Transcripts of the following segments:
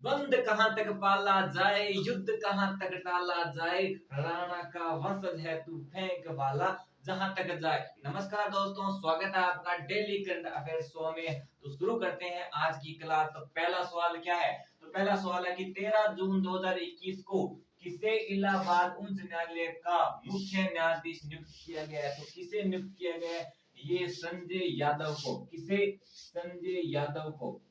द्वंद कहाँ तक पाला जाए, युद्ध कहाँ तक टाला जाए, राणा का वंशज है तू फेंक वाला जहां तक जाए। नमस्कार दोस्तों, स्वागत है आपका डेली करंट अफेयर शो में। तो शुरू करते हैं आज की क्लास। तो पहला सवाल क्या है? तो पहला सवाल है कि 13 जून 2021 को किसे इलाहाबाद उच्च न्यायालय का मुख्य न्यायाधीश नियुक्त किया गया है? तो किसे नियुक्त किया गया है? ये संजय यादव को। किसे? संजय यादव को।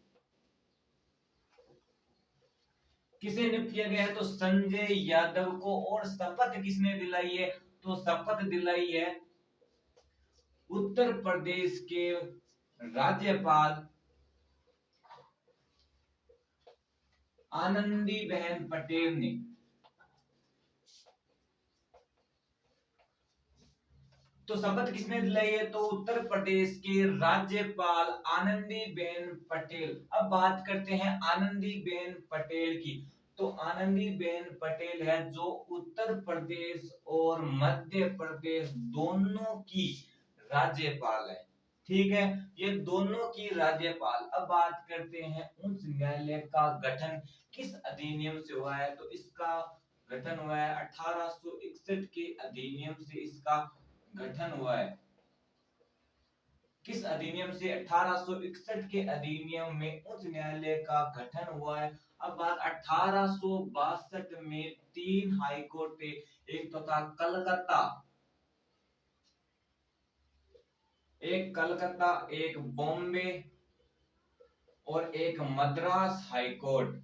किसे नियुक्त किया गया है? तो संजय यादव को। और शपथ किसने दिलाई है? तो शपथ दिलाई है उत्तर प्रदेश के राज्यपाल आनंदीबेन पटेल ने। तो शपथ किसने दिलाई है? तो उत्तर प्रदेश के राज्यपाल आनंदीबेन पटेल। अब बात करते हैं आनंदीबेन पटेल की। तो आनंदीबेन पटेल है जो उत्तर प्रदेश और मध्य प्रदेश दोनों की राज्यपाल है। ठीक है, ये दोनों की राज्यपाल। अब बात करते हैं उच्च न्यायालय का गठन किस अधिनियम से हुआ है? तो इसका गठन हुआ है 1861 के अधिनियम से। इसका गठन हुआ है किस अधिनियम से? 1861 के अधिनियम में उच्च न्यायालय का गठन हुआ है। अब बात 1862 में 3 हाई कोर्ट थे। एक तो था कलकत्ता, एक बॉम्बे और एक मद्रास हाई कोर्ट।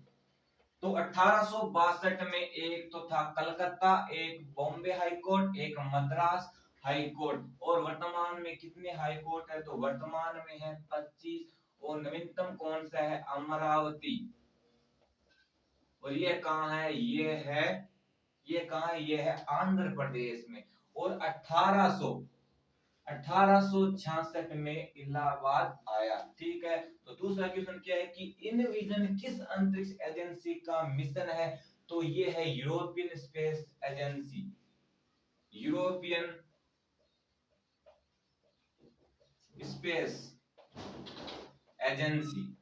तो 1862 में एक तो था कलकत्ता, एक बॉम्बे हाई कोर्ट, एक मद्रास हाई कोर्ट। और वर्तमान में कितने हाई कोर्ट है? तो वर्तमान में है 25। और नवीनतम कौन सा है? अमरावती। और ये कहाँ है? ये कहाँ है? ये है आंध्र प्रदेश में। और 1866 में इलाहाबाद आया। ठीक है, तो दूसरा क्वेश्चन क्या है कि इन विजन किस अंतरिक्ष एजेंसी का मिशन है? तो ये है European space agency. European space agency.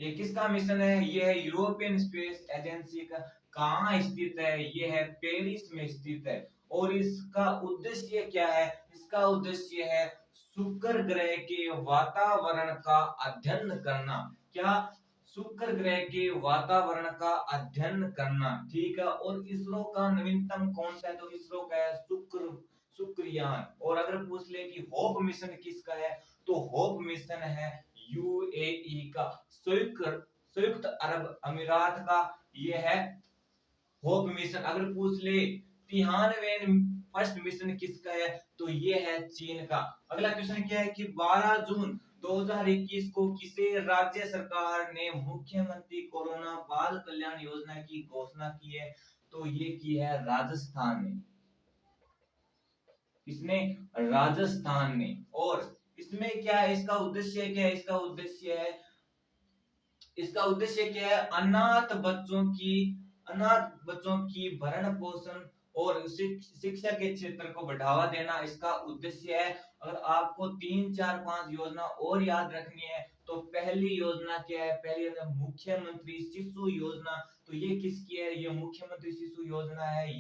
ये किसका मिशन है? ये है यूरोपियन स्पेस एजेंसी का। कहाँ स्थित है? ये है पेरिस में स्थित है। और इसका उद्देश्य क्या है? इसका उद्देश्य है शुक्र ग्रह के वातावरण का अध्ययन करना। क्या? शुक्र ग्रह के वातावरण का अध्ययन करना। ठीक है, और इसरो का नवीनतम कौन सा है? तो इसरो का है शुक्रयान। और अगर पूछ ले कि होप मिशन किसका है? तो होप मिशन है यूएई का, संयुक्त अरब अमीरात का। ये है होप मिशन। अगर पूछ ले तिहानवेन फर्स्ट मिशन किसका है? तो ये है चीन का। अगला क्वेश्चन क्या है कि 12 जून 2021 को किसे राज्य सरकार ने मुख्यमंत्री कोरोना बाल कल्याण योजना की घोषणा की है? तो ये की है राजस्थान ने। किसने? राजस्थान ने। और इसमें क्या है? इसका उद्देश्य क्या है? इसका उद्देश्य क्या है? अनाथ बच्चों की भरण पोषण और शिक्षा के क्षेत्र को बढ़ावा देना इसका उद्देश्य है। अगर आपको 3 4 5 योजना और याद रखनी है तो पहली योजना क्या है? पहली योजना मुख्यमंत्री शिशु योजना। तो ये किसकी है? ये मुख्यमंत्री शिशु योजना है।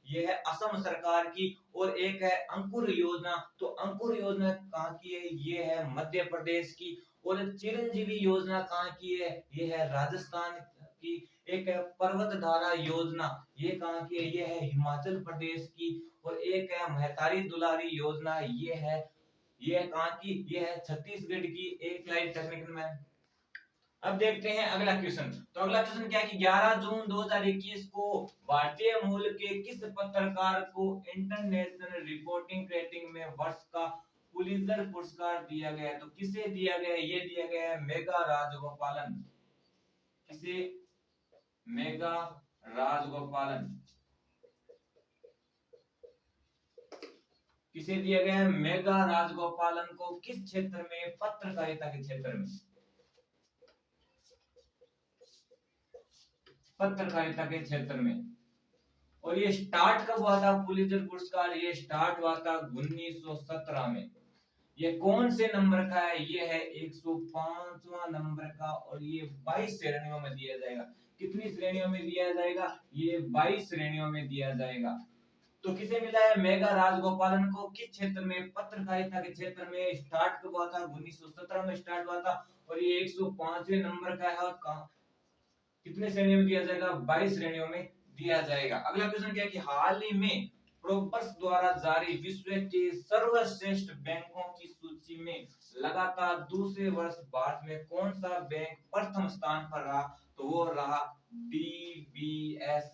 ये है असम सरकार की। और एक है अंकुर योजना। तो अंकुर योजना कहाँ की है? ये है मध्य प्रदेश की। और चिरंजीवी योजना कहाँ की है? ये है राजस्थान की। एक है पर्वत धारा योजना, ये कहाँ की है? ये है हिमाचल प्रदेश की। और एक है महतारी दुलारी योजना, ये है कहाँ की? ये है छत्तीसगढ़ की। एक लाइन टेक्निकल में। अब देखते हैं अगला क्वेश्चन। तो अगला क्वेश्चन क्या है कि 11 जून 2021 को भारतीय मूल के किस पत्रकार को इंटरनेशनल रिपोर्टिंग रेटिंग में वर्ष का पुलित्जर पुरस्कार दिया गया है? तो किसे दिया गया है? ये दिया गया है मेघा राजगोपालन। किसे? मेघा राजगोपालन। किसे दिया गया है? मेघा राजगोपालन को। किस क्षेत्र में? पत्रकारिता के क्षेत्र में। पत्रकारिता के क्षेत्र में। और ये स्टार्ट कब हुआ था पुलित्जर पुरस्कार? ये स्टार्ट हुआ था 1917 में। ये कौन से नंबर का है? ये है 105वां नंबर का, और ये 22 श्रेणियों में दिया जाएगा। कितनी श्रेणियों में दिया जाएगा? ये 22 श्रेणियों में दिया जाएगा। तो किसे मिला है? मेघा राजगोपालन को। किस क्षेत्र में? पत्रकारिता के क्षेत्र में। स्टार्ट कब हुआ था? 1917 में स्टार्ट हुआ था, और ये 105वें नंबर का है। और कितने श्रेणियों में दिया जाएगा? 22 श्रेणियों में दिया जाएगा। अगला क्वेश्चन क्या है कि हाल ही में प्रोबर्स द्वारा जारी विश्व के सर्वश्रेष्ठ बैंकों की सूची में लगातार दूसरे वर्ष भारत में कौन सा बैंक प्रथम स्थान पर रहा? तो वो रहा डीबीएस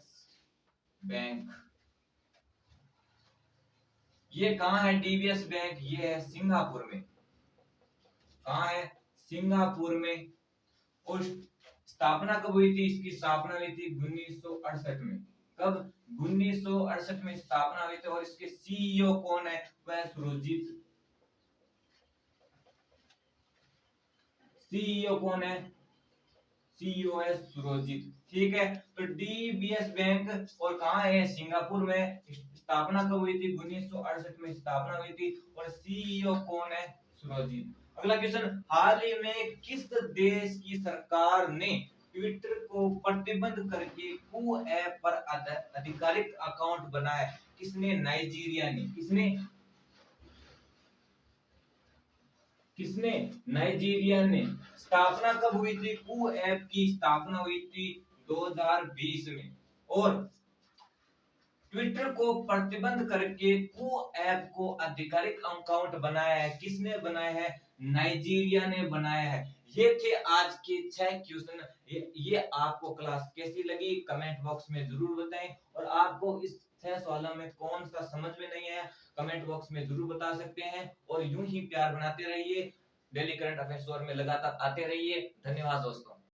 बैंक। ये कहाँ है डीबीएस बैंक? ये है सिंगापुर में। कहाँ है? सिंगापुर में। और स्थापना कब हुई थी? इसकी स्थापना हुई थी 1968 में। कब? 1968 में स्थापना हुई थी। और इसके सीईओ कौन है? वह सुरजीत। सीईओ कौन है? सीईओ है सुरजीत। ठीक है, तो डीबीएस बैंक और कहाँ है? सिंगापुर में। स्थापना कब हुई थी? 1968 में स्थापना हुई थी। और सीईओ कौन है? सुरजीत। अगला क्वेश्चन, हाल ही में किस देश की सरकार ने ट्विटर को प्रतिबंध करके कू ऐप पर आधिकारिक अकाउंट बनाया? किसने? नाइजीरिया ने। किसने? नाइजीरिया ने। स्थापना कब हुई थी? कू ऐप की स्थापना हुई थी 2020 में। और ट्विटर को प्रतिबंध करके कू ऐप को आधिकारिक अकाउंट बनाया है। किसने बनाया है? नाइजीरिया ने बनाया है। ये थे आज के 6 क्वेश्चन। ये आपको क्लास कैसी लगी कमेंट बॉक्स में जरूर बताएं। और आपको इस 6 सवालों में कौन सा समझ में नहीं है कमेंट बॉक्स में जरूर बता सकते हैं। और यूं ही प्यार बनाते रहिए। डेली करंट अफेयर्स में लगातार आते रहिए। धन्यवाद दोस्तों।